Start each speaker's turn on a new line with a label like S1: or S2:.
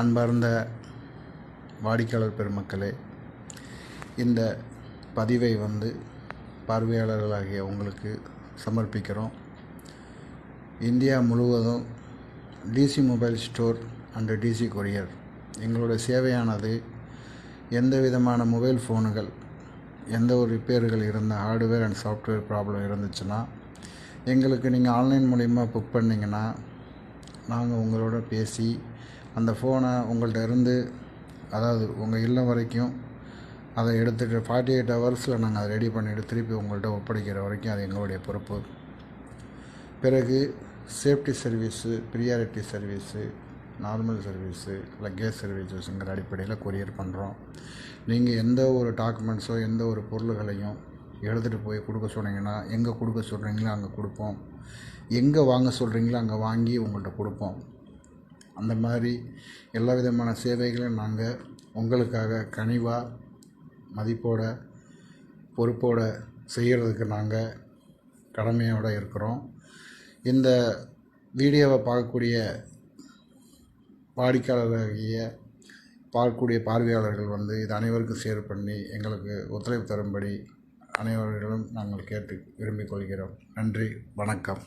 S1: அன்பார்ந்த வாடிக்கையாளர் பெருமக்களே, இந்த பதிவை பார்வையாளர்களாகிய உங்களுக்கு சமர்ப்பிக்கிறோம். இந்தியா முழுவதும் DC mobile store and DC courier எங்களுடைய சேவையானது எந்த விதமான மொபைல் ஃபோனுகள் எந்த ஒரு ரிப்பேர்கள் இருந்தால் ஹார்ட்வேர் அண்ட் சாஃப்ட்வேர் ப்ராப்ளம் இருந்துச்சுன்னா எங்களுக்கு நீங்கள் ஆன்லைன் மூலிமா புக் பண்ணிங்கன்னா நாங்கள் உங்களோட பேசி அந்த ஃபோனை உங்கள்கிட்ட இருந்து, அதாவது உங்கள் இல்லம் வரைக்கும் அதை எடுத்துகிட்டு 48 ஹவர்ஸில் நாங்கள் அதை ரெடி பண்ணிவிட்டு திருப்பி உங்கள்கிட்ட ஒப்படைக்கிற வரைக்கும் அது எங்களுடைய பொறுப்பு. பிறகு safety service, priority service, normal service, luggage சர்வீஸஸுங்கிற அடிப்படையில் கொரியர் பண்ணுறோம். நீங்கள் எந்த ஒரு டாக்குமெண்ட்ஸோ எந்த ஒரு பொருள்களையும் எடுத்துகிட்டு போய் கொடுக்க சொன்னீங்கன்னா எங்கே கொடுக்க சொல்கிறீங்களோ அங்கே கொடுப்போம், எங்கே வாங்க சொல்கிறீங்களோ அங்கே வாங்கி உங்கள்கிட்ட கொடுப்போம். அந்த மாதிரி எல்லா விதமான சேவைகளையும் நாங்கள் உங்களுக்காக கனிவாக மதிப்போட பொறுப்போட செய்கிறதுக்கு நாங்கள் கடமையோடு இருக்கிறோம். இந்த வீடியோவை பார்க்கக்கூடிய வாடிக்கையாளராகிய பார்க்கக்கூடிய பார்வையாளர்கள் இது அனைவருக்கும் ஷேர் பண்ணி எங்களுக்கு ஒத்துழைப்பு தரும்படி அனைவர்களும் நாங்கள் கேட்டு விரும்பிக் கொள்கிறோம். நன்றி, வணக்கம்.